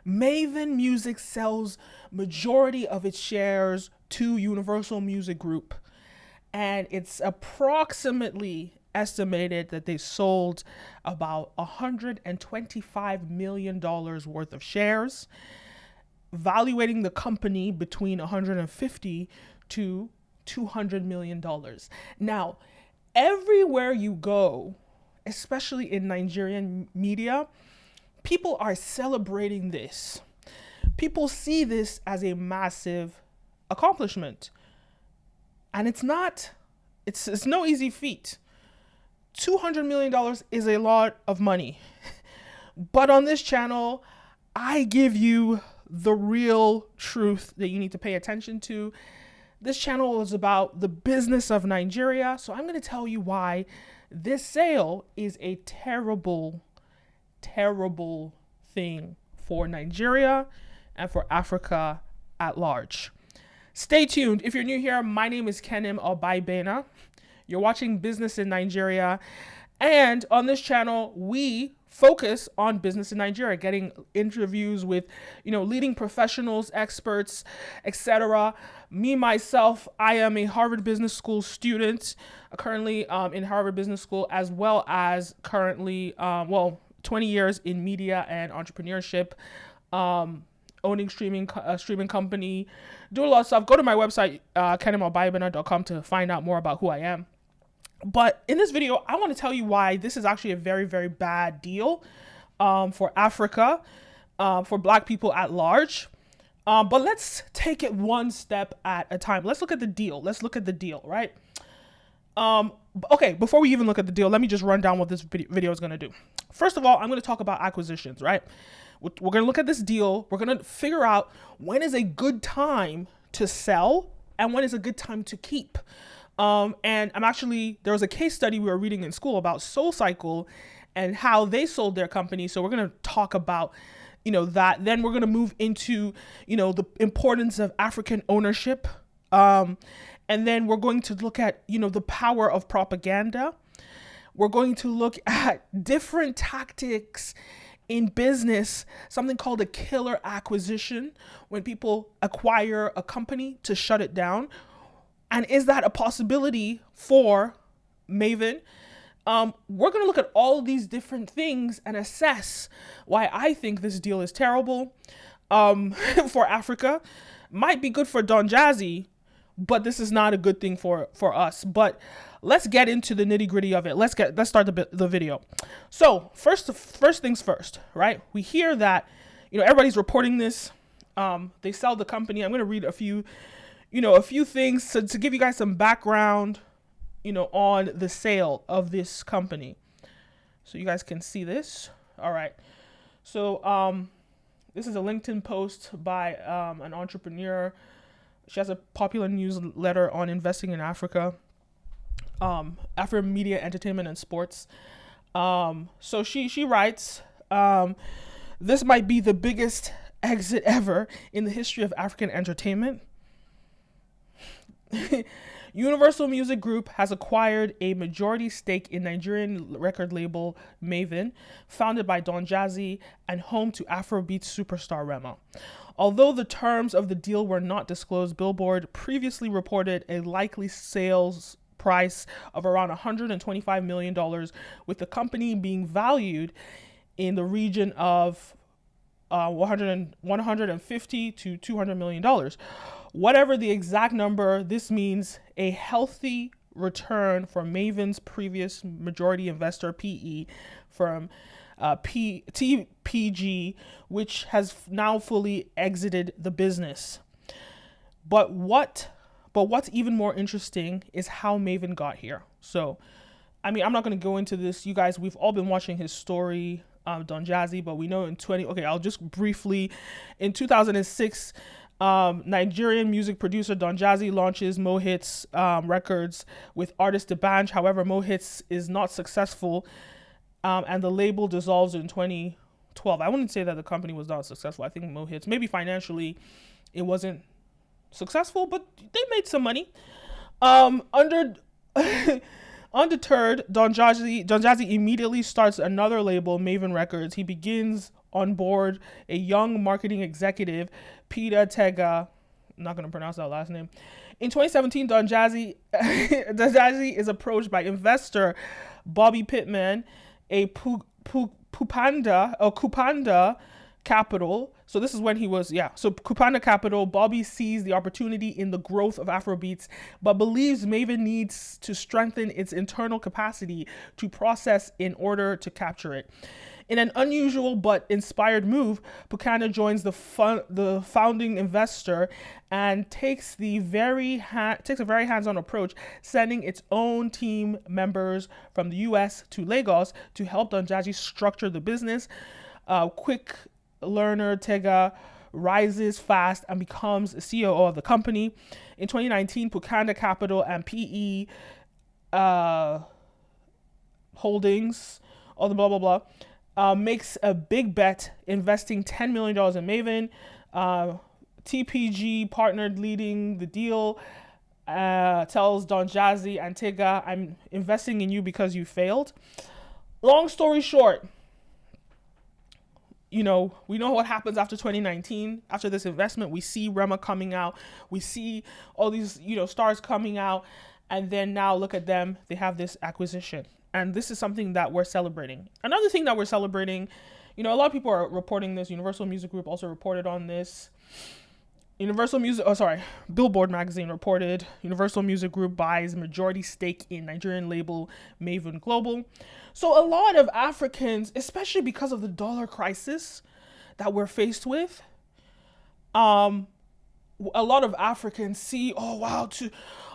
Mavin Music sells majority of its shares to Universal Music Group, and it's approximately estimated that they sold about $125 million worth of shares, valuating the company between 150 to $200 million. Now, everywhere you go, especially in Nigerian media, people are celebrating this. People see this as a massive accomplishment. And it's no easy feat. $200 million is a lot of money. But on this channel, I give you the real truth that you need to pay attention to. This channel is about the business of Nigeria. So I'm going to tell you why this sale is a terrible, terrible thing for Nigeria and for Africa at large. Stay tuned. If you're new here, my name is Kenim Obaigbena. You're watching Business in Nigeria. And on this channel, we focus on business in Nigeria, getting interviews with, leading professionals, experts, etc. Me, myself, I am a Harvard Business School student, currently in Harvard Business School, as well as currently, 20 years in media and entrepreneurship, owning streaming company, do a lot of stuff. Go to my website, kenimobaigbena.com, to find out more about who I am. But in this video, I want to tell you why this is actually a very, very bad deal for Africa, for Black people at large. But let's take it one step at a time. Let's look at the deal. Right? Okay, before we even look at the deal, let me just run down what this video is going to do. First of all, I'm going to talk about acquisitions, right? We're going to look at this deal. We're going to figure out when is a good time to sell and when is a good time to keep. And there was a case study we were reading in school about SoulCycle and how they sold their company. So we're going to talk about, that. Then we're going to move into, the importance of African ownership. And then we're going to look at, the power of propaganda. We're going to look at different tactics in business, something called a killer acquisition, when people acquire a company to shut it down. And is that a possibility for Mavin? We're going to look at all of these different things and assess why I think this deal is terrible for Africa. Might be good for Don Jazzy, but this is not a good thing for us. But let's get into the nitty gritty of it. Let's start the video. So first things first, right? We hear that, everybody's reporting this. They sell the company. I'm going to read a few things to give you guys some background, on the sale of this company. So you guys can see this. All right. So this is a LinkedIn post by an entrepreneur. She has a popular newsletter on investing in Africa, Afro media, entertainment, and sports. So she writes, this might be the biggest exit ever in the history of African entertainment. Universal Music Group has acquired a majority stake in Nigerian record label Mavin, founded by Don Jazzy and home to Afrobeats superstar Rema. Although the terms of the deal were not disclosed, Billboard previously reported a likely sales price of around $125 million, with the company being valued in the region of 150 to $200 million. Whatever the exact number, this means a healthy return for Mavin's previous majority investor, PE, from TPG, which has now fully exited the business. But what's even more interesting is how Mavin got here. So, I'm not going to go into this. You guys, we've all been watching his story, Don Jazzy, but we know I'll just briefly, in 2006, Nigerian music producer Don Jazzy launches Mo Hits Records with artist D'banj. However, Mo Hits is not successful, and the label dissolves in 2012. I wouldn't say that the company was not successful. I think Mo Hits, maybe financially, it wasn't successful, but they made some money. Undeterred, Don Jazzy immediately starts another label, Mavin Records. He begins on board a young marketing executive, Peter Tega. I'm not going to pronounce that last name. In 2017, Don Jazzy is approached by investor Bobby Pittman, a Kupanda Capital. So this is when he was, So Kupanda Capital, Bobby sees the opportunity in the growth of Afrobeats, but believes Mavin needs to strengthen its internal capacity to process in order to capture it. In an unusual but inspired move, Kupanda joins the founding investor and takes a very hands-on approach, sending its own team members from the US to Lagos to help Don Jazzy structure the business. Quick learner Tega rises fast and becomes a CEO of the company. In 2019, Kupanda Capital and PE Holdings, all the blah, blah, blah, makes a big bet, investing $10 million in Mavin. TPG partnered leading the deal, tells Don Jazzy and Tega, I'm investing in you because you failed. Long story short, we know what happens after 2019. After this investment, we see Rema coming out. We see all these, stars coming out. And then now look at them. They have this acquisition. And this is something that we're celebrating. Another thing that we're celebrating, a lot of people are reporting this. Universal Music Group also reported on this. Billboard magazine reported Universal Music Group buys majority stake in Nigerian label Mavin Global. So a lot of Africans, especially because of the dollar crisis that we're faced with, a lot of Africans see, oh wow, to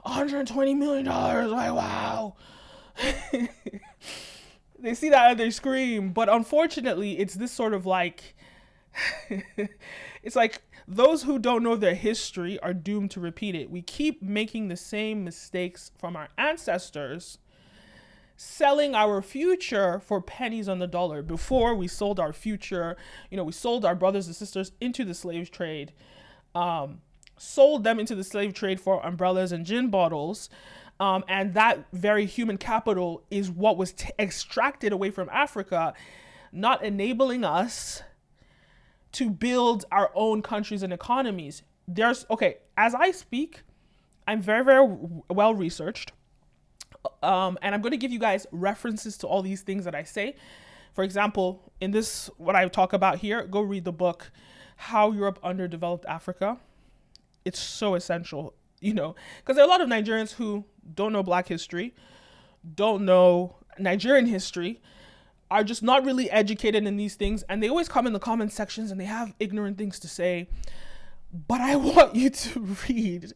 $120 million, like wow. They see that and they scream. But unfortunately, it's this sort of like, it's like those who don't know their history are doomed to repeat it. We keep making the same mistakes from our ancestors, selling our future for pennies on the dollar. Before we sold our future, we sold our brothers and sisters into the slave trade, sold them into the slave trade for umbrellas and gin bottles. And that very human capital is what was extracted away from Africa, not enabling us to build our own countries and economies. As I speak, I'm very, very well researched. And I'm going to give you guys references to all these things that I say. For example, in this, what I talk about here, go read the book, How Europe Underdeveloped Africa. It's so essential, because there are a lot of Nigerians who don't know Black history, don't know Nigerian history, are just not really educated in these things. And they always come in the comment sections and they have ignorant things to say. But I want you to read.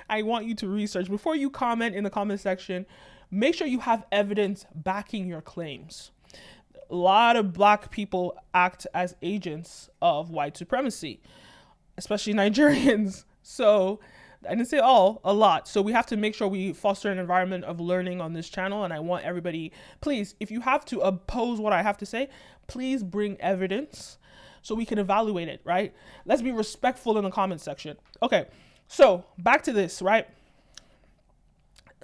I want you to research. Before you comment in the comment section, make sure you have evidence backing your claims. A lot of Black people act as agents of white supremacy, especially Nigerians. So I didn't say all, a lot. So we have to make sure we foster an environment of learning on this channel. And I want everybody, please, if you have to oppose what I have to say, please bring evidence so we can evaluate it, right? Let's be respectful in the comment section. Okay, so back to this, right?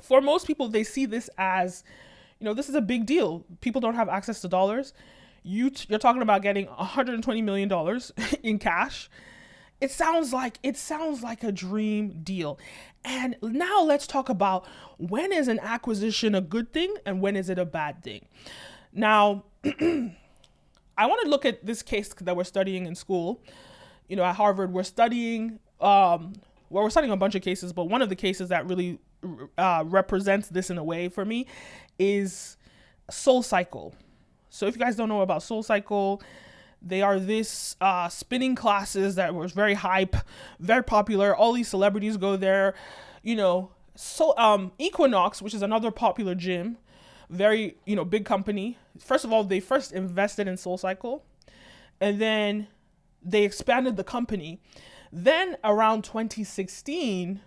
For most people, they see this as, this is a big deal. People don't have access to dollars. You're talking about getting $120 million in cash. It sounds like a dream deal. And now let's talk about, when is an acquisition a good thing and when is it a bad thing? Now, I want to look at this case that we're studying in school. At Harvard, we're studying a bunch of cases, but one of the cases that really represents this in a way for me is Soul Cycle. So if you guys don't know about Soul Cycle, they are this spinning classes that was very hype, very popular. All these celebrities go there, So Equinox, which is another popular gym, very, big company. First of all, they first invested in Soul Cycle, and then they expanded the company. Then around 2016,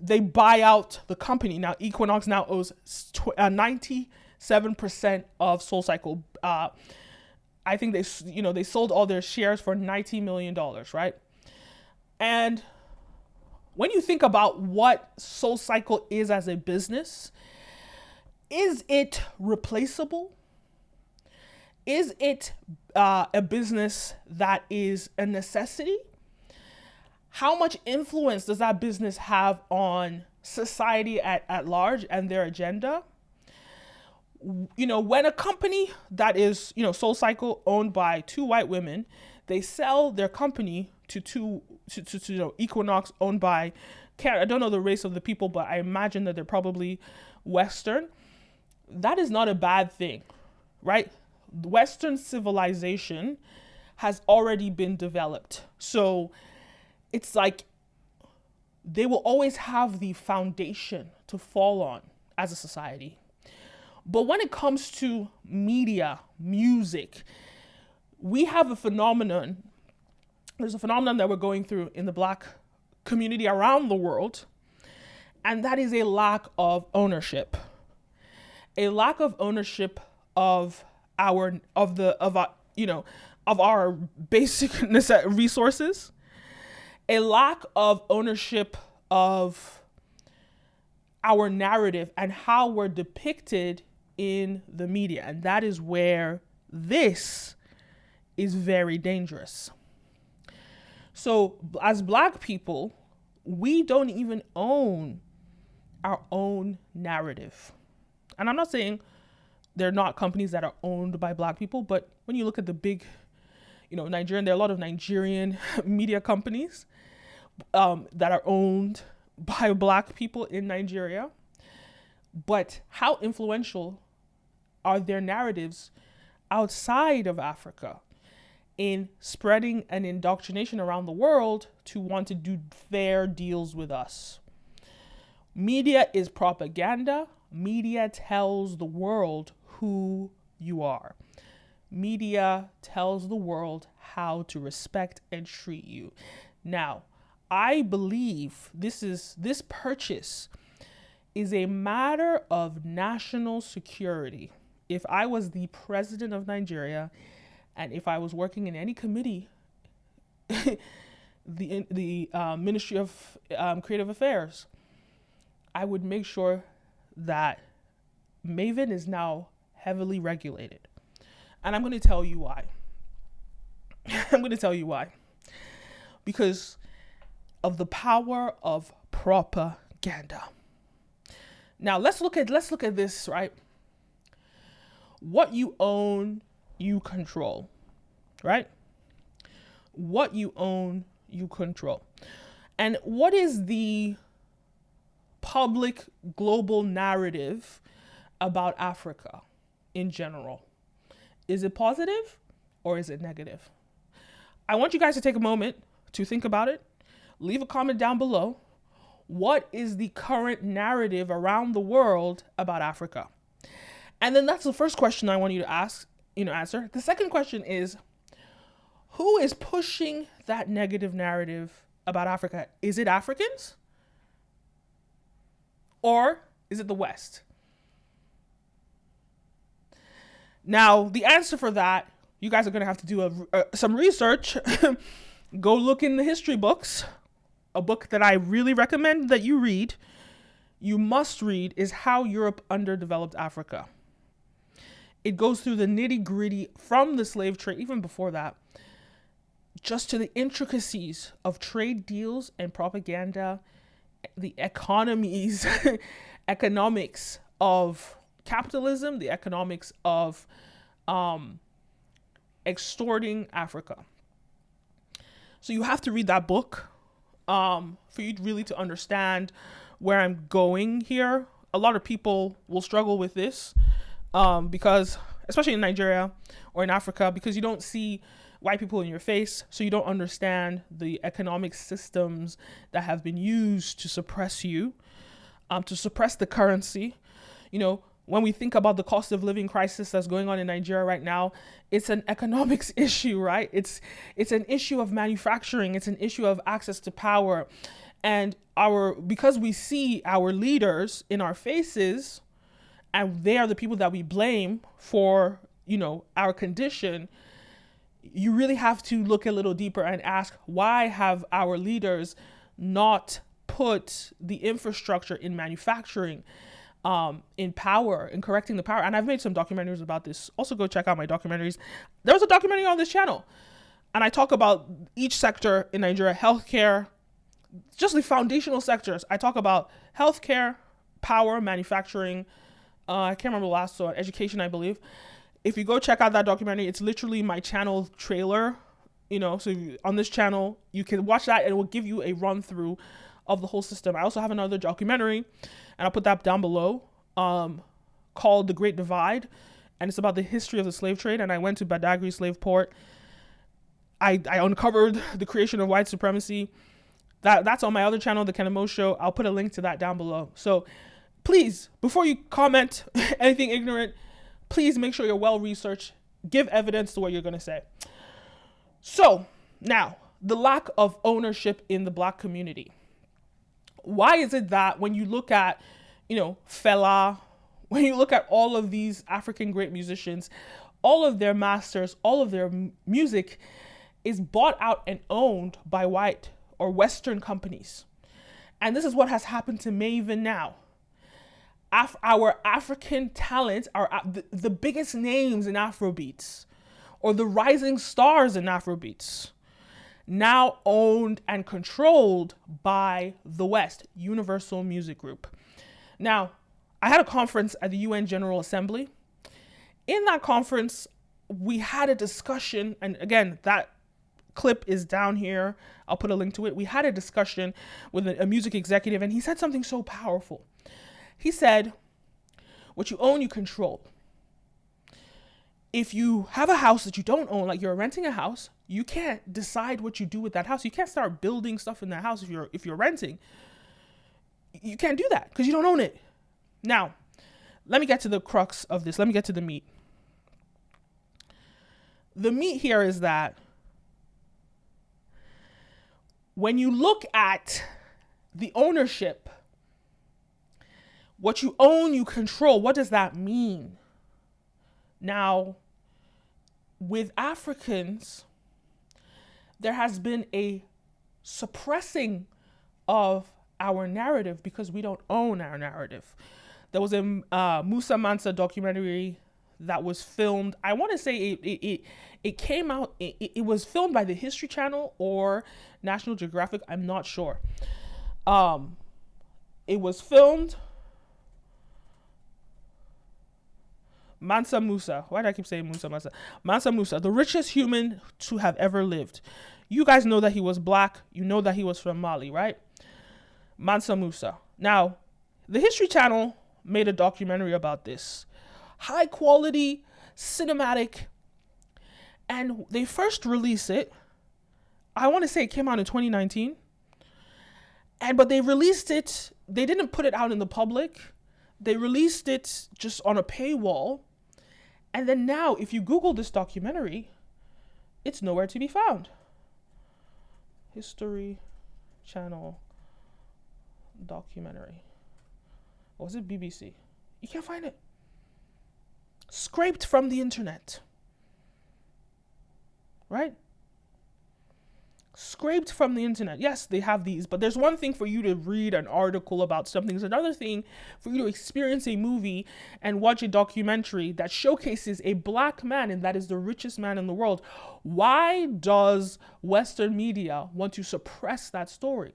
they buy out the company. Now Equinox now owes 97% of Soul Cycle. I think they sold all their shares for $90 million, right? And when you think about what Soul Cycle is as a business, is it replaceable? Is it a business that is a necessity? How much influence does that business have on society at large and their agenda? When a company that is, SoulCycle, owned by two white women, they sell their company to Equinox, owned by, I don't know the race of the people, but I imagine that they're probably Western. That is not a bad thing, right? Western civilization has already been developed. So it's like they will always have the foundation to fall on as a society. But when it comes to media, music, we have a phenomenon. There's a phenomenon that we're going through in the Black community around the world, and that is a lack of ownership. A lack of ownership of our basic resources. A lack of ownership of our narrative and how we're depicted in the media. And that is where this is very dangerous. So as Black people, we don't even own our own narrative. And I'm not saying there are not companies that are owned by Black people, but when you look at the big, Nigerian, there are a lot of Nigerian media companies that are owned by Black people in Nigeria. But how influential are their narratives outside of Africa in spreading an indoctrination around the world to want to do fair deals with us? Media is propaganda. Media tells the world who you are. Media tells the world how to respect and treat you. Now, I believe this purchase is a matter of national security. If I was the president of Nigeria, and if I was working in any committee, the Ministry of Creative Affairs, I would make sure that Mavin is now heavily regulated. And I'm going to tell you why. Because of the power of propaganda. Now let's look at this, right? What you own, you control, right? What you own, you control. And what is the public global narrative about Africa in general? Is it positive or is it negative? I want you guys to take a moment to think about it. Leave a comment down below. What is the current narrative around the world about Africa? And then that's the first question I want you to answer. The second question is, who is pushing that negative narrative about Africa? Is it Africans? Or is it the West? Now, the answer for that, you guys are going to have to do some research. Go look in the history books. A book that I really recommend that you read, you must read, is How Europe Underdeveloped Africa. It goes through the nitty-gritty from the slave trade, even before that, just to the intricacies of trade deals and propaganda, the economics of capitalism, the economics of extorting Africa. So you have to read that book for you really to understand where I'm going here. A lot of people will struggle with this because, especially in Nigeria or in Africa, because you don't see white people in your face, so you don't understand the economic systems that have been used to suppress you, to suppress the currency. When we think about the cost of living crisis that's going on in Nigeria right now, it's an economics issue, right? It's an issue of manufacturing. It's an issue of access to power. And because we see our leaders in our faces, and they are the people that we blame for, our condition, you really have to look a little deeper and ask, why have our leaders not put the infrastructure in manufacturing in power, in correcting the power. And I've made some documentaries about this. Also go check out my documentaries. There was a documentary on this channel, and I talk about each sector in Nigeria: healthcare, just the foundational sectors. I talk about healthcare, power, manufacturing. I can't remember the last one, education, I believe. If you go check out that documentary, it's literally my channel trailer, so on this channel, you can watch that and it will give you a run through of the whole system. I also have another documentary, and I'll put that down below, called The Great Divide, and it's about the history of the slave trade. And I went to Badagry slave port. I uncovered the creation of white supremacy. That's on my other channel, The Kenim Obaigbena Show. I'll put a link to that down below. So please, before you comment anything ignorant, please make sure you're well researched. Give evidence to what you're going to say. So now, the lack of ownership in the Black community. Why is it that when you look at, Fela, when you look at all of these African great musicians, all of their masters, all of their music is bought out and owned by white or Western companies? And this is what has happened to Mavin now. Our African talent, the biggest names in Afrobeats, or the rising stars in Afrobeats, now owned and controlled by the West, Universal Music Group. Now, I had a conference at the UN General Assembly. In that conference, we had a discussion, and again, that clip is down here. I'll put a link to it. We had a discussion with a music executive, and he said something so powerful. He said, what you own, you control. If you have a house that you don't own, like you're renting a house, you can't decide what you do with that house. You can't start building stuff in that house if you're renting. You can't do that because you don't own it. Now, let me get to the crux of this. Let me get to the meat. The meat here is that when you look at the ownership, what you own, you control. What does that mean? Now, with Africans, there has been a suppressing of our narrative because we don't own our narrative. There was a Musa Mansa documentary that was filmed. I want to say it came out, it was filmed by the History Channel or National Geographic. I'm not sure. It was filmed. Mansa Musa. Why do I keep saying Musa Mansa? Mansa Musa, the richest human to have ever lived. You guys know that he was Black. You know that he was from Mali, right? Mansa Musa. Now, the History Channel made a documentary about this. High quality, cinematic. And they first released it, I want to say it came out in 2019. But they released it, they didn't put it out in the public. They released it just on a paywall. And then now, if you Google this documentary, it's nowhere to be found. History Channel documentary. Or was it BBC? You can't find it. Scraped from the internet. Right? Scraped from the internet. Yes, they have these, but there's one thing for you to read an article about something. There's another thing for you to experience a movie and watch a documentary that showcases a Black man, and that is the richest man in the world. Why does Western media want to suppress that story?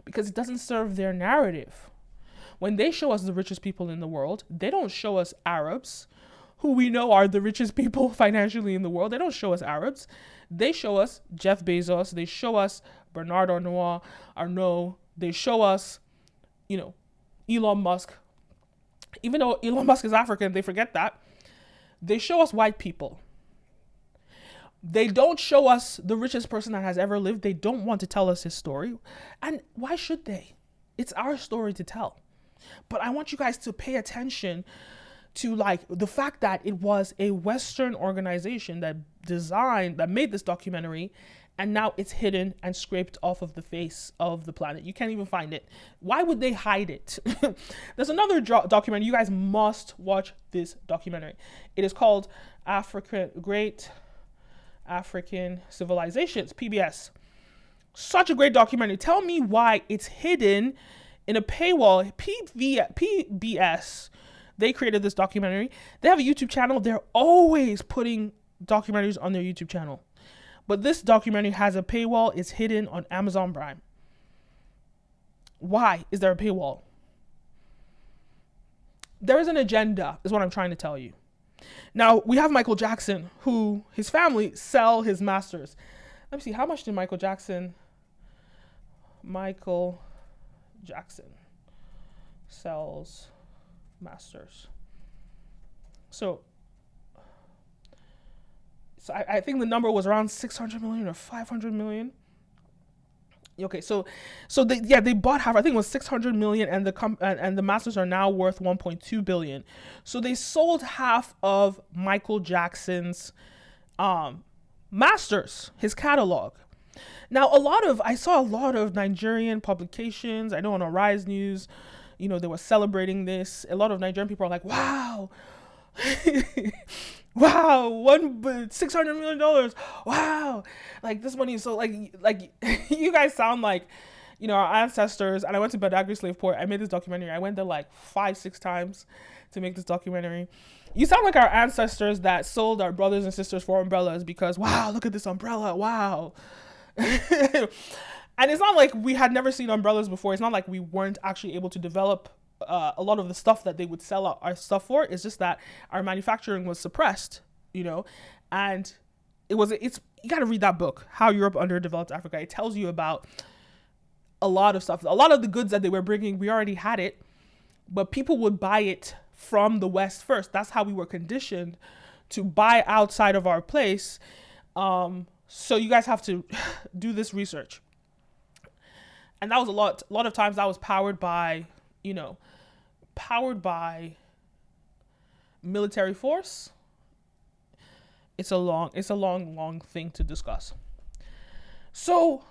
Because it doesn't serve their narrative. When they show us the richest people in the world, they don't show us Arabs, who we know are the richest people financially in the world. They don't show us Arabs. They show us Jeff Bezos. They show us Bernard Arnault. They show us, Elon Musk. Even though Elon Musk is African, they forget that. They show us white people. They don't show us the richest person that has ever lived. They don't want to tell us his story. And why should they? It's our story to tell. But I want you guys to pay attention to the fact that it was a Western organization that made this documentary, and now it's hidden and scraped off of the face of the planet. You can't even find it. Why would they hide it? There's another documentary. You guys must watch this documentary. It is called Great African Civilizations, PBS. Such a great documentary. Tell me why it's hidden in a paywall. PBS, they created this documentary. They have a YouTube channel. They're always putting documentaries on their YouTube channel. But this documentary has a paywall. It's hidden on Amazon Prime. Why is there a paywall? There is an agenda, is what I'm trying to tell you. Now, we have Michael Jackson, who his family sell his masters. Let me see, how much did Michael Jackson sells masters. So I think the number was around 600 million or 500 million. Okay, so they bought half. I think it was 600 million, and the masters are now worth 1.2 billion. So they sold half of Michael Jackson's masters, his catalog. Now, I saw a lot of Nigerian publications. I know on Arise News, they were celebrating this. A lot of Nigerian people are like, wow. Wow, $600 million. Wow, like this money is so like you guys sound like our ancestors. And I went to Badagry Slave Port. I made this documentary. I went there like 5-6 times to make this documentary. You sound like our ancestors that sold our brothers and sisters for umbrellas because wow, look at this umbrella, wow. And it's not like we had never seen umbrellas before. It's not like we weren't actually able to develop a lot of the stuff that they would sell our stuff for. It's just that our manufacturing was suppressed, and it's you got to read that book, How Europe Underdeveloped Africa. It tells you about a lot of stuff. A lot of the goods that they were bringing, we already had it, but people would buy it from the West first. That's how we were conditioned to buy outside of our place. So you guys have to do this research. And that was a lot of times that was powered by military force. It's a long thing to discuss. So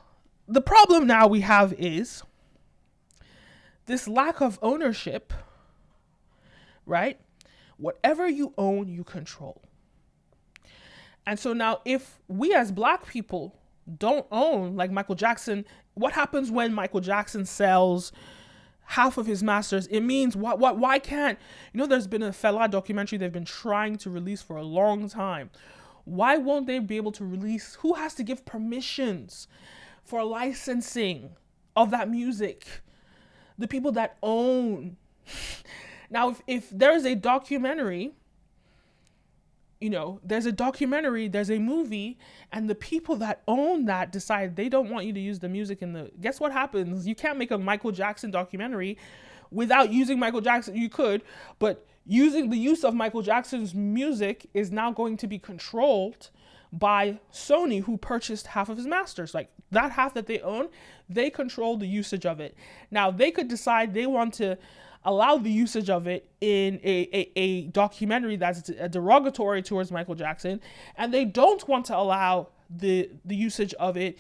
the problem now we have is this lack of ownership, right? Whatever you own, you control. And so now if we as Black people don't own, like Michael Jackson, what happens when Michael Jackson sells half of his masters? It means why can't, there's been a Fela documentary they've been trying to release for a long time. Why won't they be able to release? Who has to give permissions for licensing of that music? The people that own. Now, if there's a documentary, there's a movie, and the people that own that decide they don't want you to use the music guess what happens? You can't make a Michael Jackson documentary without using Michael Jackson. You could, but the use of Michael Jackson's music is now going to be controlled by Sony, who purchased half of his masters. Like that half that they own, they control the usage of it. Now they could decide they want to allow the usage of it in a documentary that's derogatory towards Michael Jackson, and they don't want to allow the usage of it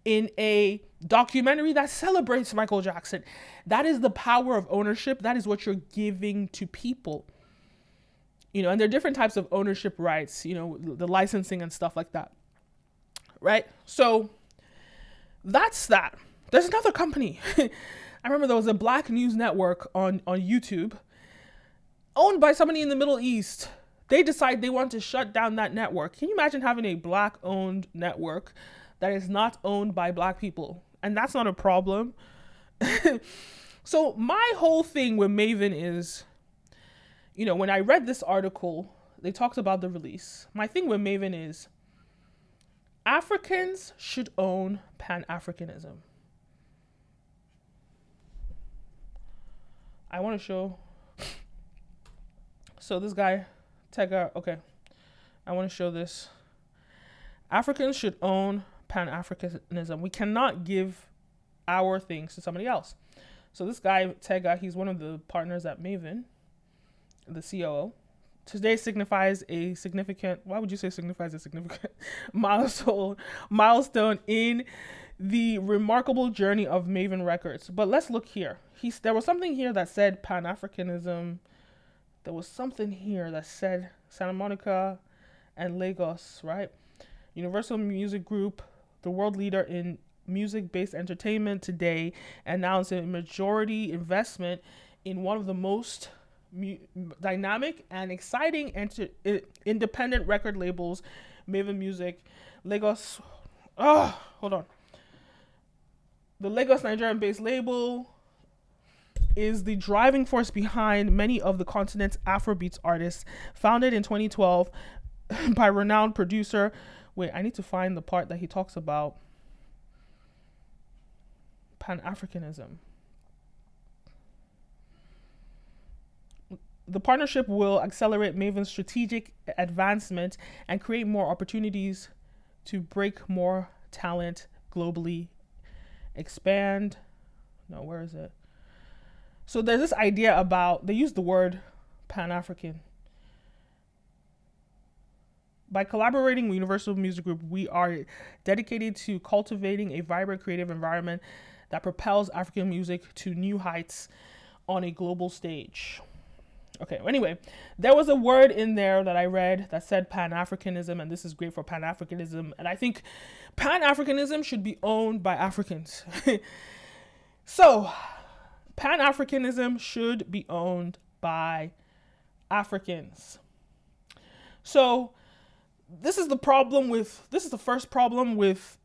in a documentary that celebrates Michael Jackson. That is the power of ownership. That is what you're giving to people. And there are different types of ownership rights, the licensing and stuff like that. Right? So that's that. There's another company. I remember there was a Black news network on YouTube owned by somebody in the Middle East. They decide they want to shut down that network. Can you imagine having a Black owned network that is not owned by Black people? And that's not a problem. So my whole thing with Mavin is, when I read this article, they talked about the release. My thing with Mavin is Africans should own Pan-Africanism. I want to show. So this guy, Tega, okay. I want to show this. Africans should own Pan-Africanism. We cannot give our things to somebody else. So this guy, Tega, he's one of the partners at Mavin, the COO. Today signifies a significant, why would you say signifies a significant milestone in the remarkable journey of Mavin Records. But let's look here. There was something here that said Pan-Africanism. There was something here that said Santa Monica and Lagos, right? Universal Music Group, the world leader in music-based entertainment today announced a majority investment in one of the most dynamic and exciting independent record labels, Mavin Music, Lagos. Hold on. The Lagos Nigerian-based label is the driving force behind many of the continent's Afrobeats artists, founded in 2012 by renowned producer. Wait, I need to find the part that he talks about Pan-Africanism. The partnership will accelerate Mavin's strategic advancement and create more opportunities to break more talent globally, expand. No, where is it? So there's this idea about, they use the word Pan-African. By collaborating with Universal Music Group, we are dedicated to cultivating a vibrant creative environment that propels African music to new heights on a global stage. Okay, anyway, there was a word in there that I read that said Pan-Africanism, and this is great for Pan-Africanism. And I think Pan-Africanism should be owned by Africans. So, Pan-Africanism should be owned by Africans. So, this is the first problem with,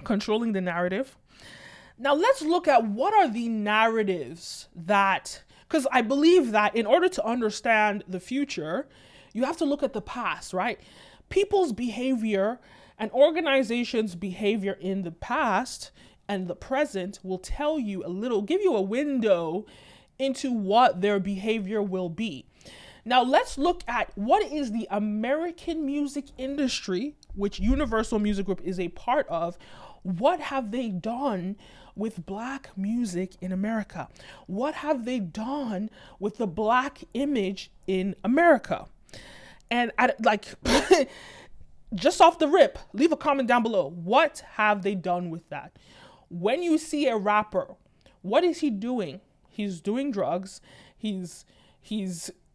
controlling the narrative. Now, let's look at what are the narratives that, because I believe that in order to understand the future, you have to look at the past, right? People's behavior and organizations' behavior in the past and the present will tell you give you a window into what their behavior will be. Now, let's look at what is the American music industry, which Universal Music Group is a part of. What have they done with Black music in America? What have they done with the Black image in America? And just off the rip, leave a comment down below. What have they done with that? When you see a rapper, what is he doing? He's doing drugs. He's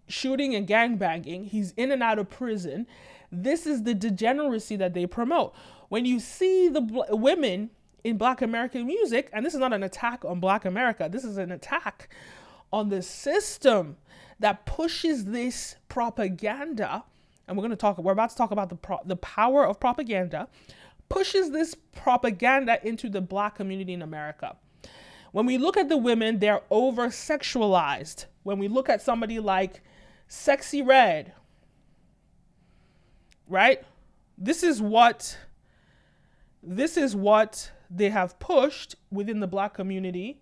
shooting and gangbanging. He's in and out of prison. This is the degeneracy that they promote. When you see the women in Black American music, and this is not an attack on Black America, this is an attack on the system that pushes this propaganda, and we're about to talk about the power of propaganda, pushes this propaganda into the Black community in America. When we look at the women, they're over-sexualized. When we look at somebody like Sexy Red, right? This is what they have pushed within the Black community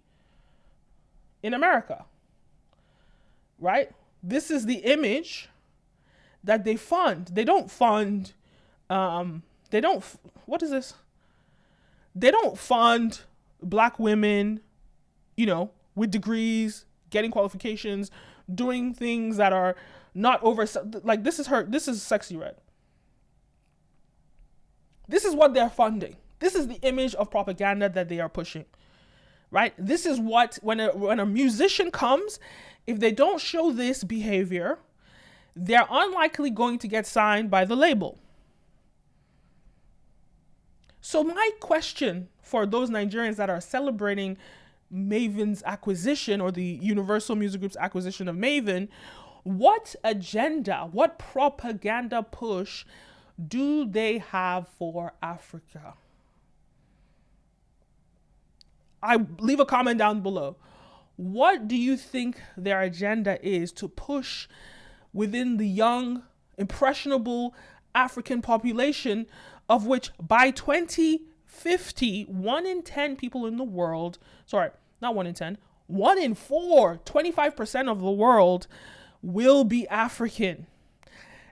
in America, right? This is the image that they fund. They don't fund, what is this? They don't fund Black women, with degrees, getting qualifications, doing things that are not this is Sexy Red. This is what they're funding. This is the image of propaganda that they are pushing, right? This is what, when a musician comes, if they don't show this behavior, they're unlikely going to get signed by the label. So my question for those Nigerians that are celebrating Mavin's acquisition, or the Universal Music Group's acquisition of Mavin, what agenda, what propaganda push do they have for Africa? Leave a comment down below. What do you think their agenda is to push within the young, impressionable African population, of which by 2050, 1 in 10 people in the world, not 1 in 10, 1 in 4, 25% of the world will be African.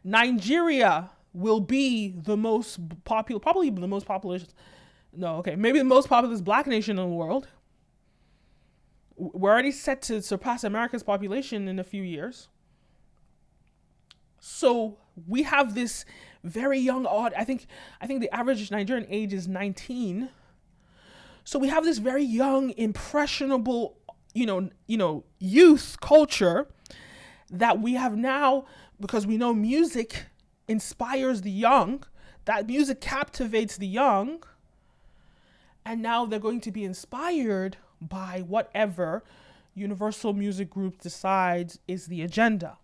Nigeria will be the most popular, probably the most populous, maybe the most populous Black nation in the world. We're already set to surpass America's population in a few years. So we have this very young I think the average Nigerian age is 19. So we have this very young, impressionable, youth culture that we have now, because we know music inspires the young, that music captivates the young. And now they're going to be inspired by whatever Universal Music Group decides is the agenda.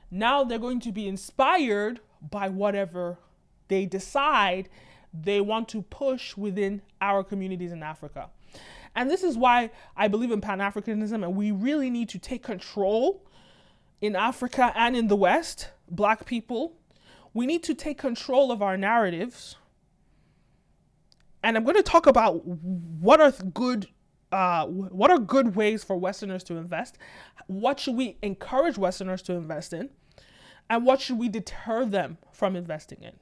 Now they're going to be inspired by whatever they decide they want to push within our communities in Africa. And this is why I believe in Pan-Africanism, and we really need to take control in Africa and in the West, Black people. We need to take control of our narratives. And I'm going to talk about what are good ways for Westerners to invest, what should we encourage Westerners to invest in, and what should we deter them from investing in.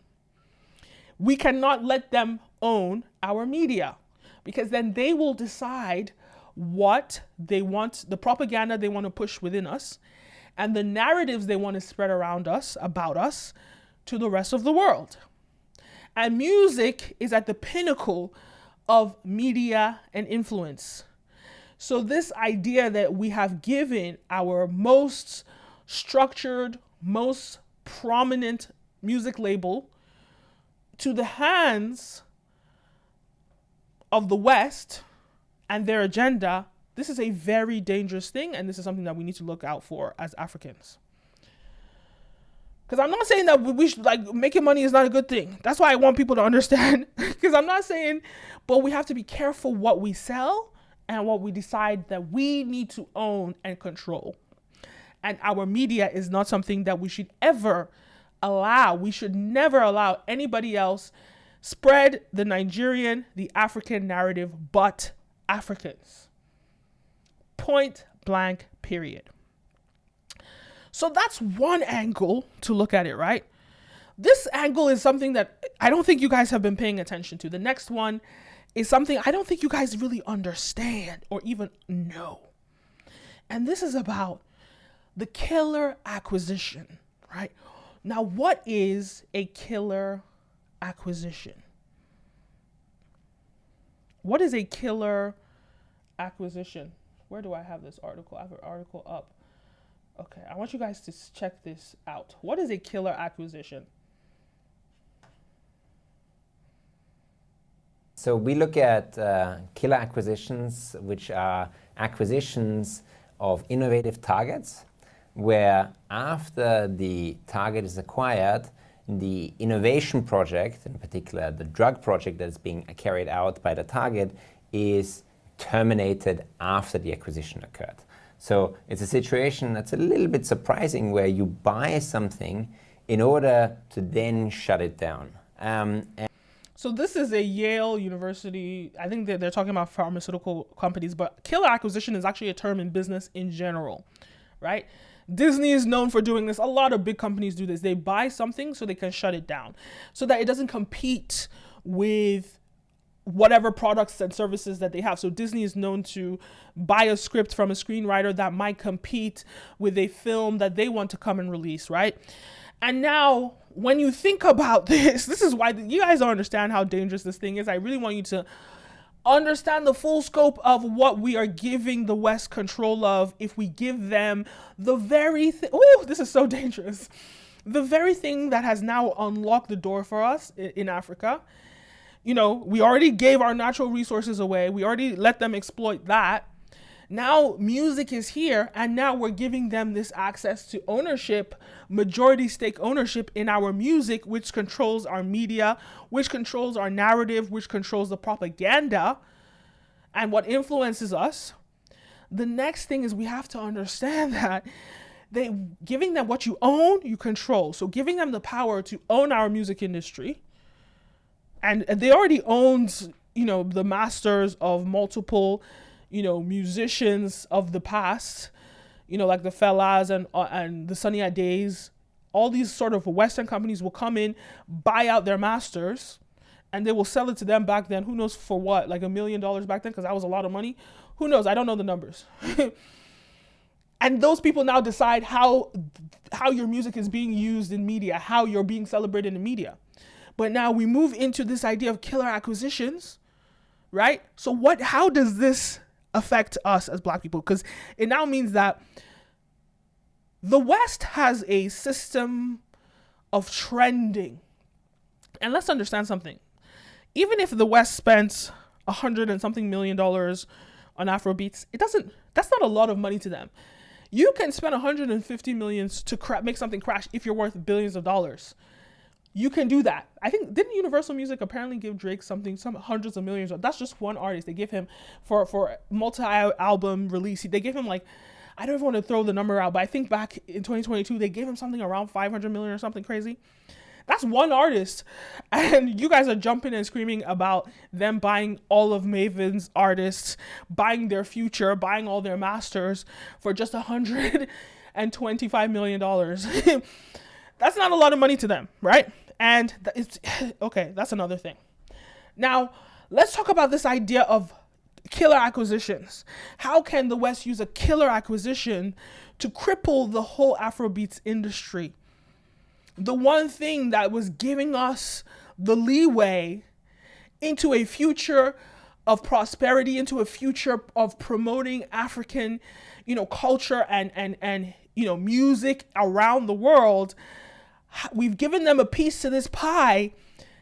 We cannot let them own our media, because then they will decide what they want, the propaganda they want to push within us, and the narratives they want to spread around us, about us, to the rest of the world. And music is at the pinnacle of media and influence. So this idea that we have given our most structured, most prominent music label to the hands of the West and their agenda, this is a very dangerous thing, and this is something that we need to look out for as Africans. Because I'm not saying that we should, like, making money is not a good thing. That's why I want people to understand. Because I'm not saying, but we have to be careful what we sell and what we decide that we need to own and control. And our media is not something that we should ever allow. We should never allow anybody else spread the Nigerian, the African narrative, but Africans. Point blank, period. So that's one angle to look at it, right? This angle is something that I don't think you guys have been paying attention to. The next one is something I don't think you guys really understand or even know. And this is about the killer acquisition, right? Now, what is a killer acquisition? What is a killer acquisition? Where do I have this article? I have an article up. Okay, I want you guys to check this out. What is a killer acquisition? So we look at killer acquisitions, which are acquisitions of innovative targets, where after the target is acquired, the innovation project, in particular the drug project that is being carried out by the target, is terminated after the acquisition occurred. So it's a situation that's a little bit surprising, where you buy something in order to then shut it down. So this is a Yale University, I think they're talking about pharmaceutical companies, but killer acquisition is actually a term in business in general, right? Disney is known for doing this. A lot of big companies do this. They buy something so they can shut it down, so that it doesn't compete with whatever products and services that they have. So Disney is known to buy a script from a screenwriter that might compete with a film that they want to come and release, right? And now, when you think about this is why you guys don't understand how dangerous this thing is. I really want you to understand the full scope of what we are giving the West control of if we give them the very thing. Oh, this is so dangerous. The very thing that has now unlocked the door for us in Africa. You know, we already gave our natural resources away. We already let them exploit that. Now music is here, and now we're giving them this access to ownership, majority stake ownership in our music, which controls our media, which controls our narrative, which controls the propaganda and what influences us. The next thing is we have to understand that giving them what you own, you control. So giving them the power to own our music industry. And they already owned, the masters of multiple, musicians of the past, like the Fellas and the Sunny Adays. All these sort of Western companies will come in, buy out their masters, and they will sell it to them back then. Who knows for what? Like $1 million back then, because that was a lot of money. Who knows? I don't know the numbers. And those people now decide how your music is being used in media, how you're being celebrated in media. But now we move into this idea of killer acquisitions, right? So how does this affect us as Black people? Because it now means that the West has a system of trending. And let's understand something. Even if the West spent $100 and something million on Afrobeats, that's not a lot of money to them. You can spend 150 million to make something crash if you're worth billions of dollars. You can do that. I think, didn't Universal Music apparently give Drake some hundreds of millions? That's just one artist. They give him for multi-album release. They gave him like, I don't even want to throw the number out, but I think back in 2022, they gave him something around 500 million or something crazy. That's one artist. And you guys are jumping and screaming about them buying all of Mavin's artists, buying their future, buying all their masters for just $125 million. That's not a lot of money to them, right? And it's okay, that's another thing. Now, let's talk about this idea of killer acquisitions. How can the West use a killer acquisition to cripple the whole Afrobeats industry? The one thing that was giving us the leeway into a future of prosperity, into a future of promoting African, culture and music around the world. We've given them a piece to this pie.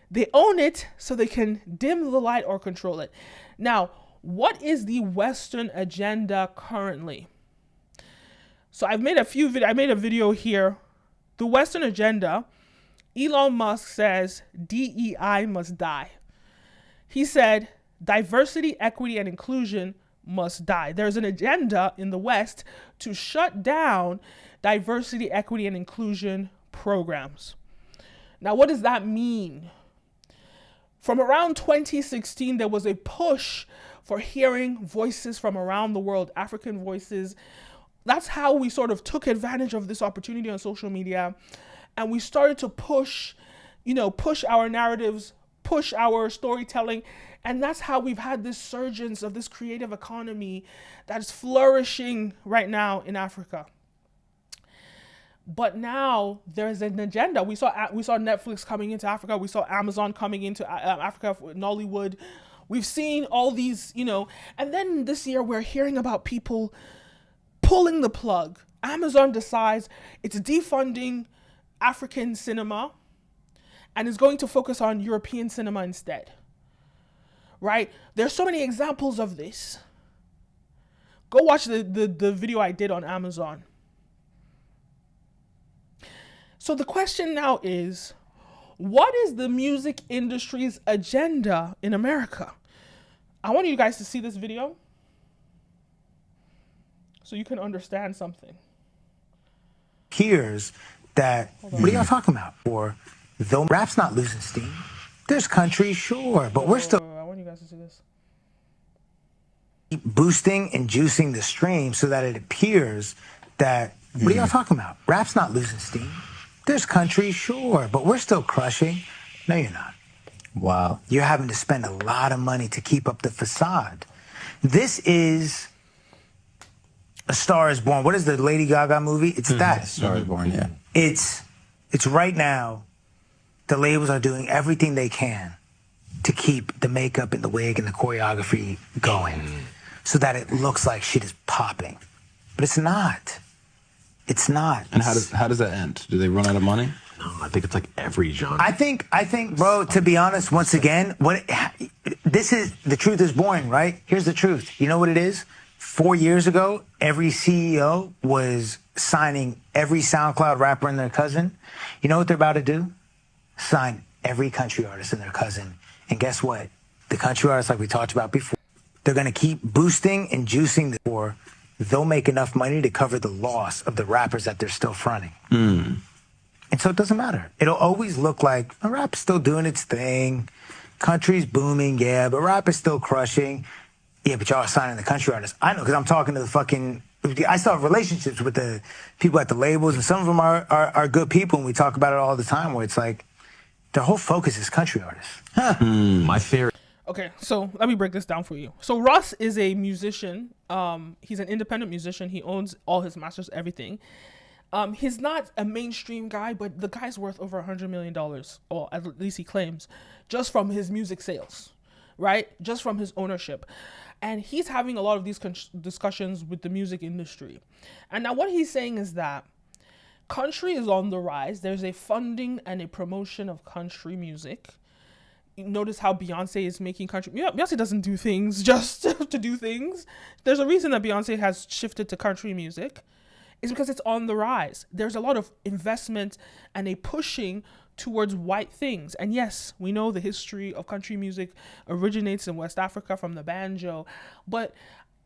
They own it, so they can dim the light or control it. Now, what is the Western agenda currently? So I made a video here. The Western agenda, Elon Musk says DEI must die. He said diversity, equity, and inclusion must die. There's an agenda in the West to shut down diversity, equity, and inclusion programs. Now, what does that mean? From around 2016, there was a push for hearing voices from around the world, African voices. That's how we sort of took advantage of this opportunity on social media. And we started to push our narratives, push our storytelling. And that's how we've had this surgence of this creative economy that's flourishing right now in Africa. But now there's an agenda. We saw Netflix coming into Africa. We saw Amazon coming into Africa, Nollywood. We've seen all these, and then this year we're hearing about people pulling the plug. Amazon decides it's defunding African cinema and is going to focus on European cinema instead. Right? There's so many examples of this. Go watch the video I did on Amazon. So the question now is, what is the music industry's agenda in America? I want you guys to see this video so you can understand something. Here's that, what are y'all talking about? Or, though rap's not losing steam, there's countries, sure, but we're still I want you guys to see this. boosting and juicing the stream so that it appears that, what are y'all talking about? Rap's not losing steam. There's countries, sure, but we're still crushing. No, you're not. Wow. You're having to spend a lot of money to keep up the facade. This is A Star Is Born. What is the Lady Gaga movie? It's that. A Star Is Born, yeah. It's right now, the labels are doing everything they can to keep the makeup and the wig and the choreography going so that it looks like shit is popping. But it's not. It's not. And how does that end? Do they run out of money? No, I think it's like every genre. I think, bro, to be honest, once again, the truth is boring, right? Here's the truth. You know what it is? 4 years ago, every CEO was signing every SoundCloud rapper and their cousin. You know what they're about to do? Sign every country artist and their cousin. And guess what? The country artists, like we talked about before, they're going to keep boosting and juicing the poor. They'll make enough money to cover the loss of the rappers that they're still fronting. And so it doesn't matter. It'll always look like a rap's still doing its thing. Country's booming, yeah, but rap is still crushing. Yeah, but y'all are signing the country artists. I know, because I'm talking to I still have relationships with the people at the labels, and some of them are good people, and we talk about it all the time, where it's like, their whole focus is country artists. My favorite. Okay, so let me break this down for you. So Russ is a musician. He's an independent musician. He owns all his masters, everything. He's not a mainstream guy, but the guy's worth over $100 million, or at least he claims, just from his music sales, right? Just from his ownership. And he's having a lot of these discussions with the music industry. And now what he's saying is that country is on the rise. There's a funding and a promotion of country music. notice how Beyonce is making country. Yeah, Beyonce doesn't do things just to do things. There's a reason that Beyonce has shifted to country music. It's because it's on the rise. There's a lot of investment and a pushing towards white things. And yes, we know the history of country music originates in West Africa from the banjo. But,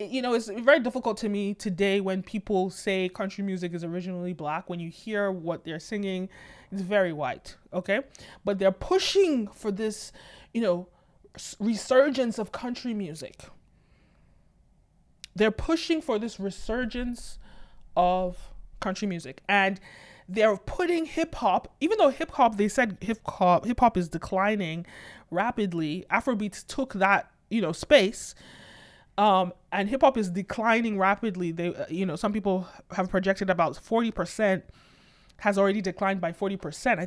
it's very difficult to me today when people say country music is originally black. When you hear what they're singing, it's very white, okay? But they're pushing for this, resurgence of country music. They're pushing for this resurgence of country music, and they're putting hip hop, even though they said hip hop is declining rapidly. Afrobeats took that, space, and hip hop is declining rapidly. They, some people have projected about 40% has already declined by 40%.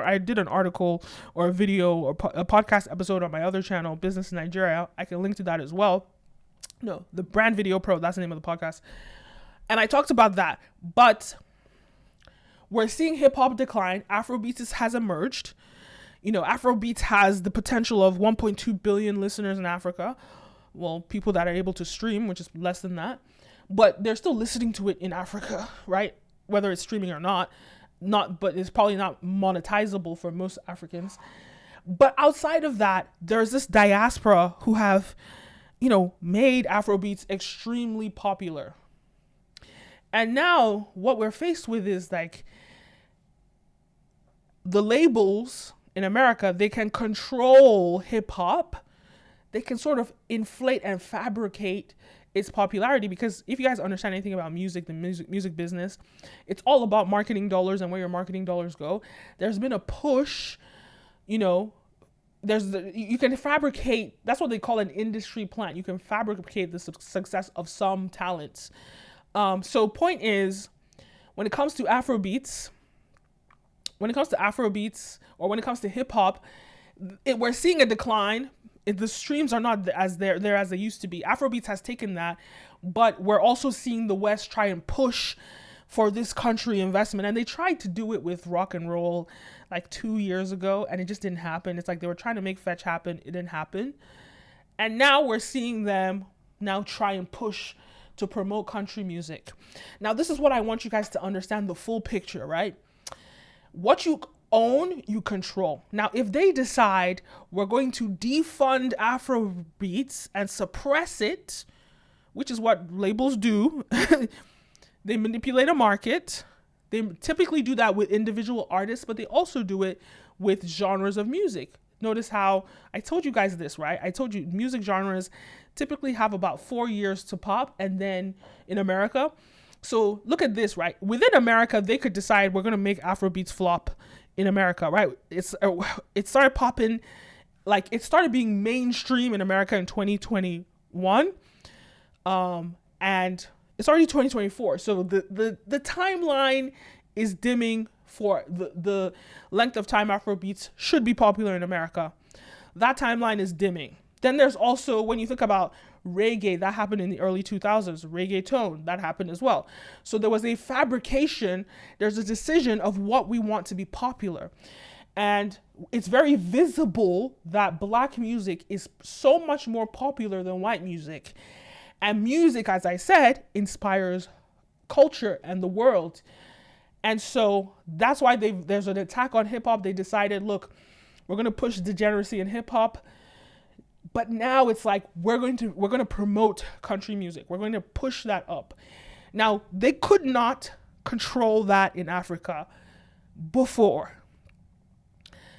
I did an article or a video or a podcast episode on my other channel, Business Nigeria. I can link to that as well. No, the Brand Video Pro, that's the name of the podcast. And I talked about that, but we're seeing hip hop decline. Afrobeats has emerged. Afrobeats has the potential of 1.2 billion listeners in Africa. Well, people that are able to stream, which is less than that, but they're still listening to it in Africa, right? Whether it's streaming or not, but it's probably not monetizable for most Africans. But outside of that, there's this diaspora who have, made Afrobeats extremely popular. And now what we're faced with is like the labels in America, they can control hip hop. They can sort of inflate and fabricate its popularity, because if you guys understand anything about music, the music business, it's all about marketing dollars and where your marketing dollars go. There's been a push, you can fabricate, that's what they call an industry plant. You can fabricate the success of some talents. So point is, when it comes to Afrobeats, or when it comes to hip hop, we're seeing a decline. The streams are not as there as they used to be. Afrobeats has taken that, but we're also seeing the West try and push for this country investment. And they tried to do it with rock and roll like 2 years ago, and it just didn't happen. It's like they were trying to make fetch happen. It didn't happen. And now we're seeing them now try and push to promote country music. Now, this is what I want you guys to understand, the full picture, right? What you own, you control. Now, if they decide we're going to defund Afrobeats and suppress it, which is what labels do, they manipulate a market. They typically do that with individual artists, but they also do it with genres of music. Notice how I told you guys this, right? I told you music genres typically have about 4 years to pop, and then in America. So look at this, right? Within America, they could decide we're going to make Afrobeats flop in America, right? It started popping, like it started being mainstream in America in 2021. And it's already 2024. So the timeline is dimming for the length of time Afrobeats should be popular in America. That timeline is dimming. Then there's also, when you think about reggae, that happened in the early 2000s, reggaeton, that happened as well. So there was a fabrication, there's a decision of what we want to be popular. And it's very visible that black music is so much more popular than white music. And music, as I said, inspires culture and the world. And so that's why there's an attack on hip hop. They decided, look, we're going to push degeneracy in hip hop. But now it's like, we're going to promote country music. We're going to push that up. Now, they could not control that in Africa before.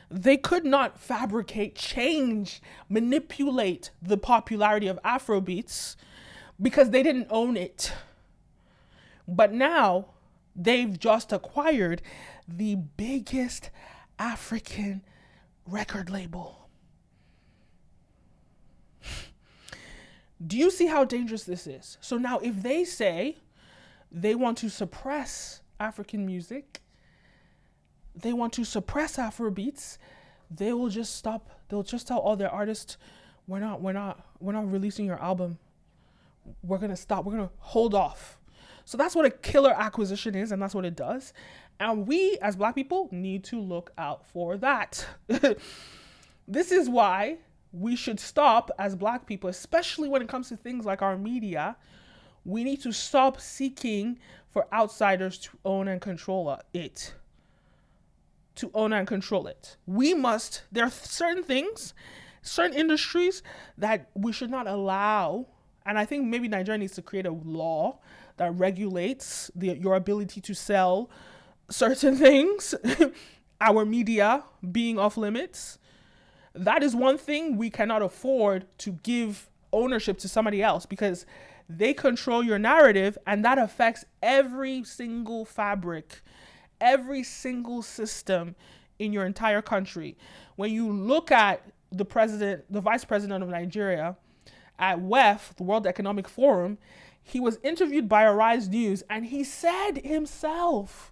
They could not fabricate, change, manipulate the popularity of Afrobeats because they didn't own it. But now they've just acquired the biggest African record label. Do you see how dangerous this is? So now if they say they want to suppress African music, they want to suppress Afrobeats, they will just stop. They'll just tell all their artists, we're not releasing your album. We're going to stop. We're going to hold off. So that's what a killer acquisition is, and that's what it does. And we as black people need to look out for that. This is why we should stop as Black people, especially when it comes to things like our media. We need to stop seeking for outsiders to own and control it. To own and control it. There are certain things, certain industries that we should not allow. And I think maybe Nigeria needs to create a law that regulates your ability to sell certain things, our media being off limits. That is one thing we cannot afford to give ownership to somebody else, because they control your narrative, and that affects every single fabric, every single system in your entire country. When you look at the vice president of Nigeria at WEF, the World Economic Forum, he was interviewed by Arise News, and he said himself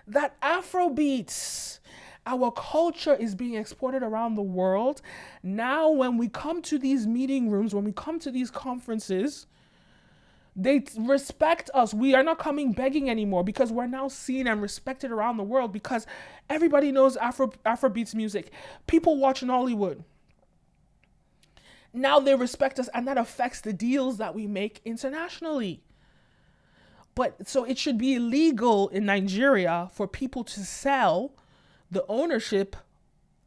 that Afrobeats, our culture, is being exported around the world. Now, when we come to these meeting rooms, when we come to these conferences, they respect us. We are not coming begging anymore, because we're now seen and respected around the world, because everybody knows Afrobeats music. People watch Nollywood. Now they respect us, and that affects the deals that we make internationally. But so it should be illegal in Nigeria for people to sell the ownership,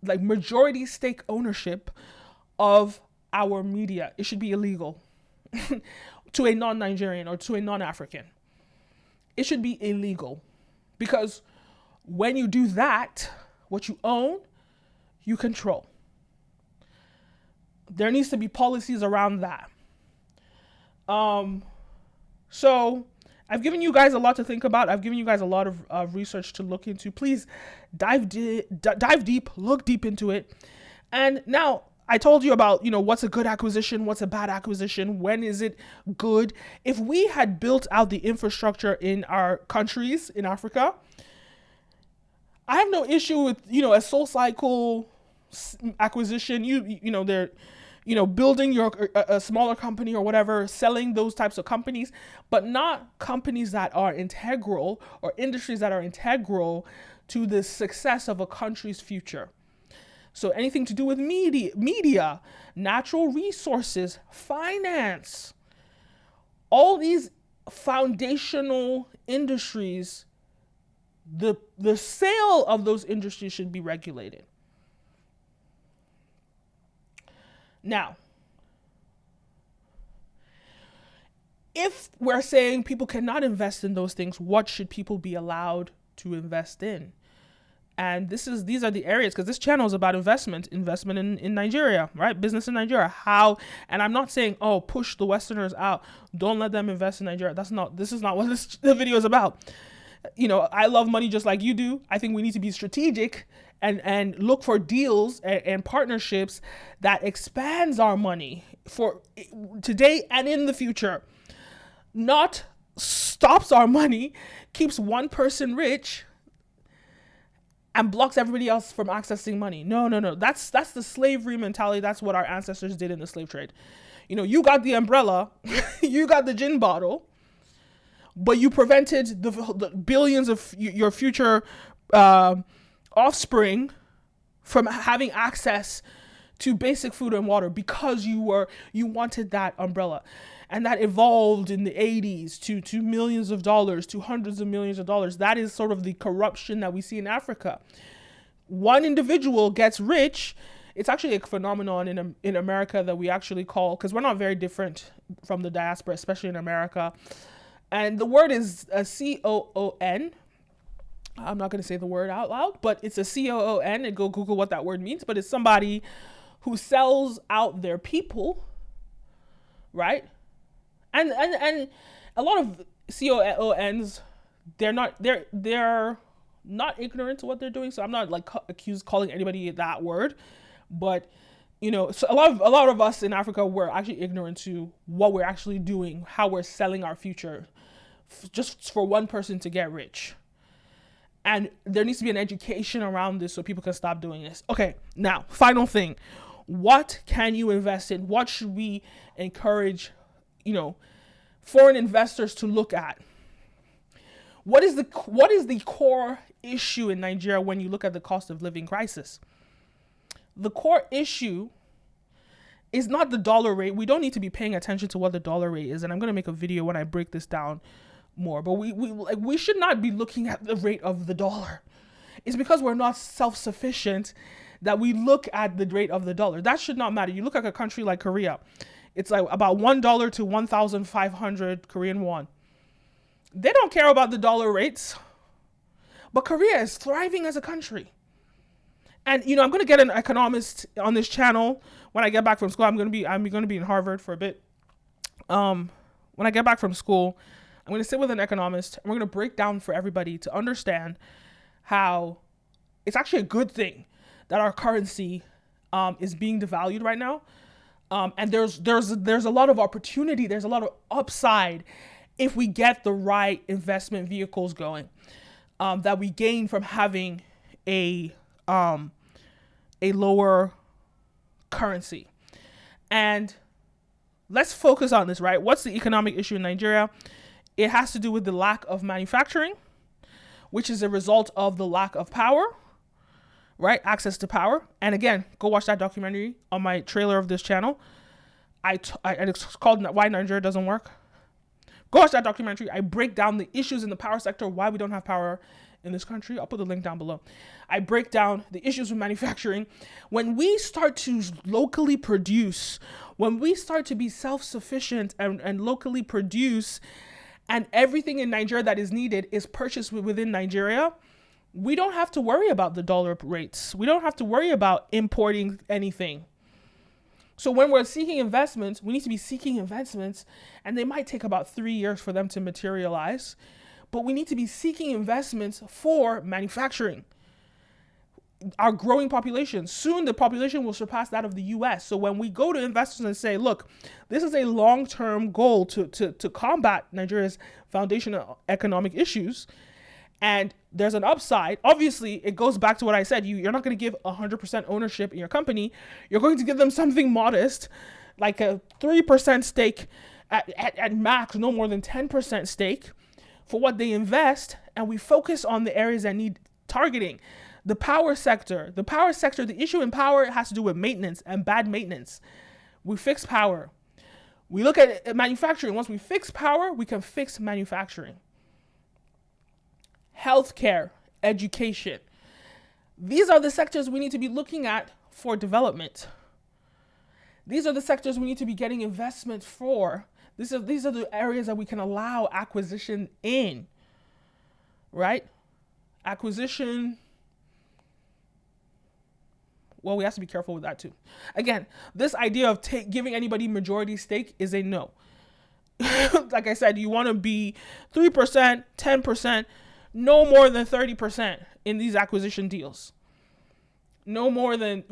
like majority stake ownership of our media. It should be illegal to a non-Nigerian or to a non-African. It should be illegal, because when you do that, what you own, you control. There needs to be policies around that. So I've given you guys a lot to think about. I've given you guys a lot of research to look into. Please dive deep, look deep into it. And now I told you about, what's a good acquisition, what's a bad acquisition, when is it good? If we had built out the infrastructure in our countries in Africa, I have no issue with, a Soul Cycle acquisition. They're building a smaller company or whatever, selling those types of companies, but not companies that are integral or industries that are integral to the success of a country's future. So anything to do with media, natural resources, finance, all these foundational industries, the sale of those industries should be regulated. Now, if we're saying people cannot invest in those things, what should people be allowed to invest in? And these are the areas, because this channel is about investment in Nigeria, right? Business in Nigeria. How, and I'm not saying, push the Westerners out, don't let them invest in Nigeria. This is not what the video is about. I love money just like you do. I think we need to be strategic and look for deals and partnerships that expands our money for today and in the future. Not stops our money, keeps one person rich, and blocks everybody else from accessing money. No. That's the slavery mentality. That's what our ancestors did in the slave trade. You got the umbrella, you got the gin bottle, but you prevented the billions of your future offspring from having access to basic food and water, because you wanted that umbrella. And that evolved in the 80s to millions of dollars, to hundreds of millions of dollars. That is sort of the corruption that we see in Africa. One individual gets rich. It's actually a phenomenon in America that we actually call, because we're not very different from the diaspora, especially in America. And the word is a COON. I'm not going to say the word out loud, but it's a COON, and go Google what that word means. But it's somebody who sells out their people, right? And a lot of COONs, they're not ignorant to what they're doing. So I'm not calling anybody that word, but so a lot of us in Africa, we're actually ignorant to what we're actually doing, how we're selling our future, just for one person to get rich. And there needs to be an education around this so people can stop doing this. Okay, now, final thing. What can you invest in? What should we encourage, foreign investors to look at? What is the core issue in Nigeria when you look at the cost of living crisis? the core issue is not the dollar rate. We don't need to be paying attention to what the dollar rate is. And I'm going to make a video when I break this down more. But we should not be looking at the rate of the dollar. It's because we're not self-sufficient that we look at the rate of the dollar. That should not matter. You look at a country like Korea. It's like about $1 to 1,500 Korean won. They don't care about the dollar rates. But Korea is thriving as a country. And, you know, I'm going to get an economist on this channel when I get back from school. I'm going to be in Harvard for a bit. When I get back from school, I'm going to sit with an economist and we're going to break down for everybody to understand how it's actually a good thing that our currency is being devalued right now. And there's a lot of opportunity. There's a lot of upside if we get the right investment vehicles going that we gain from having a lower currency. And let's focus on this, right? What's the economic issue in Nigeria? It has to do with the lack of manufacturing, which is a result of the lack of power, right? Access to power. And again, go watch that documentary on my trailer of this channel. It's called Why Nigeria Doesn't Work. Go watch that documentary. I break down the issues in the power sector, why we don't have power in this country. I'll put the link down below. I break down the issues with manufacturing. When we start to locally produce, when we start to be self-sufficient and locally produce, and everything in Nigeria that is needed is purchased within Nigeria, we don't have to worry about the dollar rates. We don't have to worry about importing anything. So when we're seeking investments, we need to be seeking investments, and they might take about 3 years for them to materialize. But we need to be seeking investments for manufacturing. Our growing population, soon the population will surpass that of the US. So when we go to investors and say, look, this is a long-term goal to combat Nigeria's foundational economic issues, and there's an upside. Obviously, it goes back to what I said. You're not going to give 100% ownership in your company. You're going to give them something modest, like a 3% stake at max, no more than 10% stake for what they invest. And we focus on the areas that need targeting. The power sector, the issue in power has to do with maintenance and bad maintenance. We fix power. We look at manufacturing. Once we fix power, we can fix manufacturing. Healthcare, education. These are the sectors we need to be looking at for development. These are the sectors we need to be getting investment for. These are the areas that we can allow acquisition in, right? Acquisition. Well, we have to be careful with that too. Again, this idea of giving anybody majority stake is a no. Like I said, you want to be 3%, 10%, no more than 30% in these acquisition deals. No more than,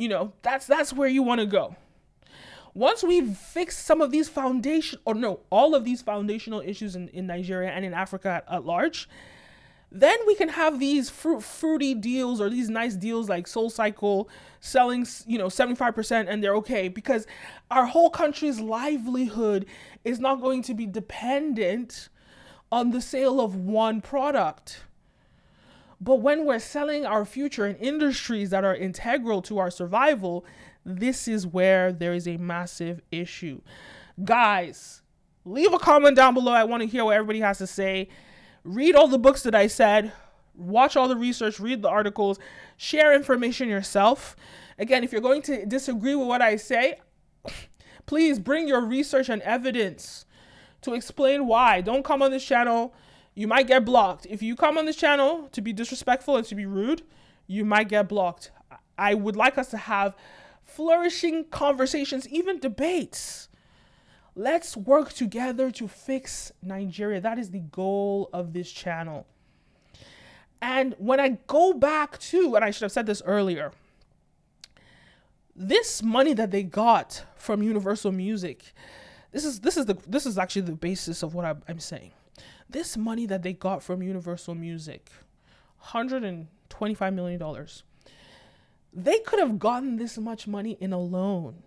that's where you want to go. Once we've fixed some of these all of these foundational issues in Nigeria and in Africa at large, then we can have these fruity deals or these nice deals like Soul Cycle selling, 75% and they're okay, because our whole country's livelihood is not going to be dependent on the sale of one product. But when we're selling our future in industries that are integral to our survival, this is where there is a massive issue. Guys, leave a comment down below. I want to hear what everybody has to say. Read all the books that I said. Watch all the research. Read the articles. Share information yourself. Again, if you're going to disagree with what I say, please bring your research and evidence to explain why. Don't come on this channel. You might get blocked. If you come on this channel to be disrespectful and to be rude, you might get blocked. I would like us to have flourishing conversations, even debates. Let's work together to fix Nigeria. That is the goal of this channel. And when I go back to, and I should have said this earlier, this money that they got from Universal Music, this is actually the basis of what I'm saying. This money that they got from Universal Music, $125 million, they could have gotten this much money in a loan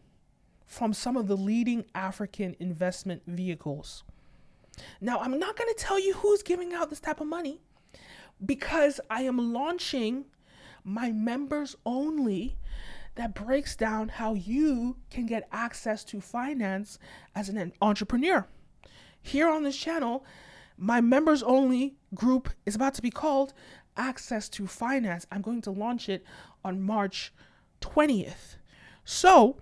from some of the leading African investment vehicles. Now, I'm not going to tell you who's giving out this type of money because I am launching my members only that breaks down how you can get access to finance as an entrepreneur. Here on this channel, my members only group is about to be called Access to Finance. I'm going to launch it on March 20th. So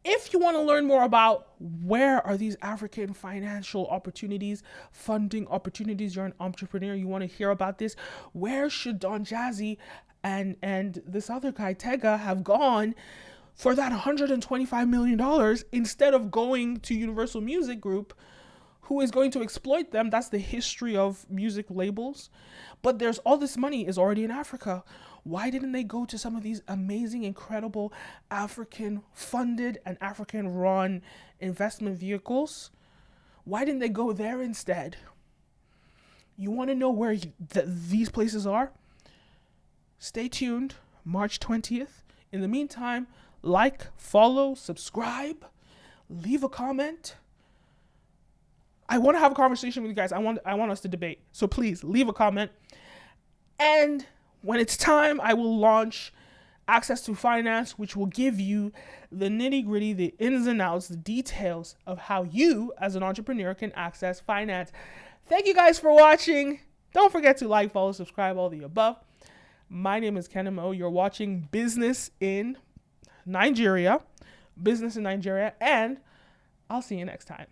if you want to learn more about where are these African financial opportunities, funding opportunities, you're an entrepreneur, you want to hear about this, where should Don Jazzy and this other guy, Tega, have gone for that $125 million instead of going to Universal Music Group, who is going to exploit them? That's the history of music labels. But there's all this money is already in Africa. Why didn't they go to some of these amazing, incredible African funded and African run investment vehicles? Why didn't they go there instead? You want to know where these places are? Stay tuned, March 20th. In the meantime, like, follow, subscribe, leave a comment. I want to have a conversation with you guys. I want us to debate. So please leave a comment. And when it's time, I will launch Access to Finance, which will give you the nitty-gritty, the ins and outs, the details of how you as an entrepreneur can access finance. Thank you guys for watching. Don't forget to like, follow, subscribe, all the above. My name is Kenim O. You're watching Business in Nigeria, and I'll see you next time.